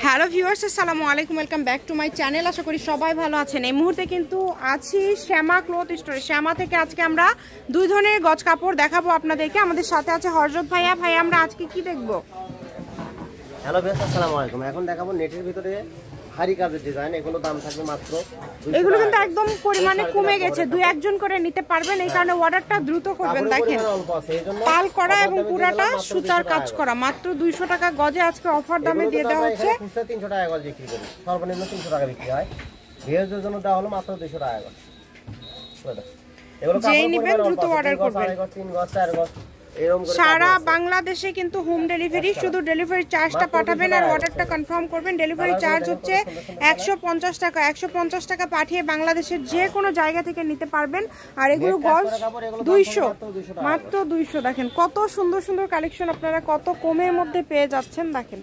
Hello viewers, আসসালামু আলাইকুম, welcome back to my channel. আশা করি সবাই ভালো আছেন। এই মুহূর্তে কিন্তু আছি শ্যামা ক্লথ স্টোরে। শ্যামা থেকে আজকে আমরা দুই ধরনের গজ কাপড় দেখাবো আপনাদেরকে। আমাদের সাথে আছে হযরত ভাইয়া। ভাই, আমরা আজকে কি দেখবো? হ্যালো ভিউয়ার্স, আসসালামু আলাইকুম। এখন দেখাবো নেটের ভিতরে হারি কাজের ডিজাইন। এগুলো দাম থাকবে মাত্র, এগুলো কিন্তু একদম পরিমাণে কমে গেছে, দুই একজন করে নিতে পারবেন। এই কারণে অর্ডারটা দ্রুত করবেন। দেখেন, পাল করা এবং পুরাটা সুতার কাজ করা, মাত্র 200 টাকা গজে আজকে অফার দামে দিয়ে দেওয়া হচ্ছে। 300 টাকা গজ বিক্রি করি, সর্বনিম্ন 300 টাকা বিক্রি হয়। ভিউয়ারদের জন্য দেওয়া হলো মাত্র 200 টাকা গজ। এগুলো যেই নেবেন দ্রুত অর্ডার করবেন। 3 গজ 4 গজ সারা বাংলাদেশে কিন্তু হোম ডেলিভারি, শুধু ডেলিভারি চার্জটা পাঠাবেন আর অর্ডারটা কনফার্ম করবেন। ডেলিভারি চার্জ হচ্ছে 150 টাকা। 150 টাকা পাঠিয়ে বাংলাদেশের যে কোনো জায়গা থেকে নিতে পারবেন। আর এগুলো গজ 200, মাত্র 200। দেখেন কত সুন্দর সুন্দর কালেকশন আপনারা কত কমের মধ্যে পেয়ে যাচ্ছেন। দেখেন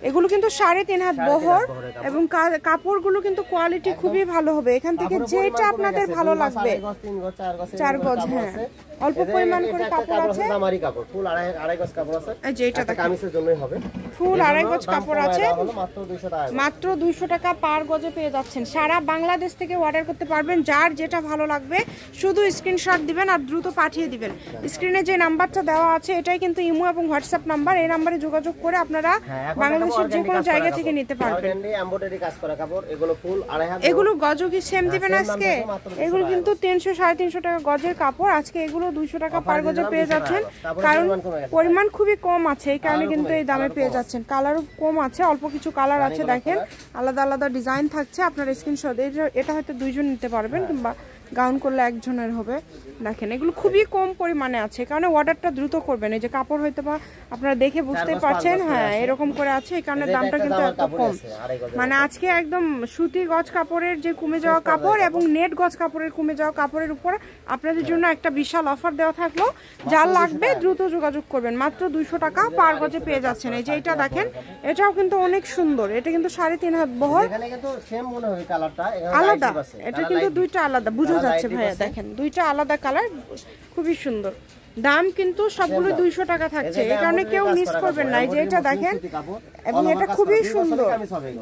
এগুলো কিন্তু 3.5 হাত বহর এবং কাপড়গুলো কিন্তু কোয়ালিটি খুবই ভালো হবে। এখান থেকে যেটা আপনাদের ভালো লাগবে, 4 গজ, হ্যাঁ, অল্প পরিমাণ করে কাপড় আছে। জামারি কাপড় ফুল আড়াই গজ কাপড় আছে, যেটা কামিজের জন্যই হবে। ফুল আড়াই গজ কাপড় আছে, মাত্র 200 টাকা। মাত্র 200 টাকা পার গজে পেয়ে যাচ্ছেন। সারা বাংলাদেশ থেকে অর্ডার করতে পারবেন। যার যেটা ভালো লাগবে শুধু স্ক্রিনশট দিবেন আর দ্রুত পাঠিয়ে দিবেন। স্ক্রিনে যে নাম্বারটা দেওয়া আছে এটাই কিন্তু ইমো এবং হোয়াটসঅ্যাপ নাম্বার। এই নাম্বারে যোগাযোগ করে আপনারা বাংলাদেশের যে কোনো জায়গা থেকে নিতে পারবেন। এমব্রয়ডারি কাজ করা কাপড়, এগুলো ফুল আড়াই হাত। এগুলো গজও কি সেম দিবেন আজকে? এগুলো কিন্তু 300 350 টাকা গজের কাপড়, আজকে এগুলো 200 টাকা পার গজে পেয়ে যাচ্ছেন। কারণ পরিমাণ খুবই কম আছে, এই কারণে কিন্তু এই দামে পেয়ে যাচ্ছেন। কালারও কম আছে, অল্প কিছু কালার আছে। দেখেন আলাদা আলাদা ডিজাইন থাকছে। আপনার স্ক্রিনশট, এটা হয়তো দুইজন নিতে পারবেন কিংবা গাউন করলে একজনের হবে। দেখেন এগুলো খুবই কম পরিমাণে আছে, কারণে অর্ডারটা দ্রুত করবেন। এই যে কাপড় হয়তো বা আপনারা দেখে বুঝতে পারছেন, হ্যাঁ এরকম করে আছে, এই কারণে দামটা কিন্তু এত কম। মানে আজকে একদম সুতি গজ কাপড়ের যে কমে যাওয়া কাপড় এবং নেট গজ কাপড়ের কমে যাওয়া কাপড়ের উপর আপনাদের জন্য একটা বিশাল অফার দেওয়া থাকলো। যার লাগবে দ্রুত যোগাযোগ করবেন। মাত্র 200 টাকা পার গজে পেয়ে যাচ্ছেন। এই যে এটা দেখেন, এটাও কিন্তু অনেক সুন্দর। এটা কিন্তু 3.5 হাত বহর, আলাদা। এটা কিন্তু দুইটা আলাদা বোঝা যাচ্ছে ভাইয়া। দেখেন দুইটা আলাদা কালার, খুবই সুন্দর। দাম কিন্তু সবগুলো 200 টাকা থাকছে, এই কারণে কেউ মিস করবেন না। এই যে এটা দেখেন, এবং এটা খুবই সুন্দর,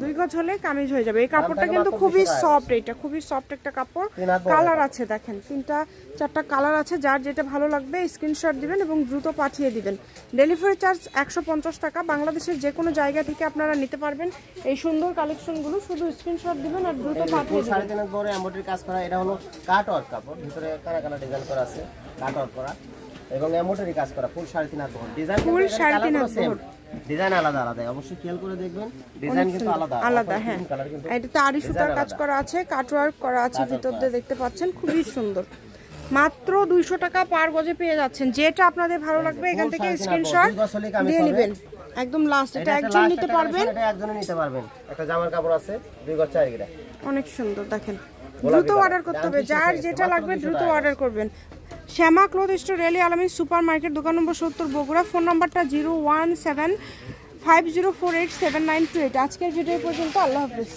2 গজ হলে কামিজ হয়ে যাবে। এই কাপড়টা কিন্তু খুবই সফট, এটা খুবই সফট একটা কাপড়। কালার আছে দেখেন, 3-4টা কালার আছে। যার যেটা ভালো লাগবে স্ক্রিনশট দিবেন এবং দ্রুত পাঠিয়ে দিবেন। ডেলিভারি চার্জ 150 টাকা। বাংলাদেশের যে কোনো জায়গা থেকে আপনারা নিতে পারবেন এই সুন্দর কালেকশনগুলো। শুধু স্ক্রিনশট দিবেন আর দ্রুত পাঠিয়ে দিবেন। 3.5 বড় এমব্রয়ডারি কাজ করা, এটা হলো কাট ওয়ার্ক কাপড়, ভিতরে কানা কানা ডিজাইন করা আছে, কাট ওয়ার্ক করা এবং এমব্রয়ডারি কাজ করা, ফুল 3.5 হাত বহর। ডিজাইন ফুল 3.5 হাত বহর, ডিজাইন আলাদা আলাদা, অবশ্যই খেয়াল করে দেখবেন। ডিজাইন কিন্তু আলাদা আলাদা, হ্যাঁ। এটাতে আড়ি সুতার কাজ করা আছে, কাট ওয়ার্ক করা আছে, ভিতর দিয়ে দেখতে পাচ্ছেন, খুবই সুন্দর। মাত্র 200 টাকা পার গজে পেয়ে যাচ্ছেন। যেটা আপনাদের ভালো লাগবে এখান থেকে স্ক্রিনশট দিয়ে নেবেন। একদম লাস্ট, এটা একজন নিতে পারবেন, এটা একজনই নিতে পারবেন। একটা জামার কাপড় আছে 2 গজ 4 গিরা, অনেক সুন্দর। দেখেন দ্রুত অর্ডার করতে হবে, যার যেটা লাগবে দ্রুত অর্ডার করবেন। শ্যামা ক্লথ স্টোর, রেলি আলামিন সুপার মার্কেট, দোকান নম্বর 70, বগুড়া। ফোন নাম্বারটা 01750487928। আজকের ভিডিও পর্যন্ত, আল্লাহ হাফেজ।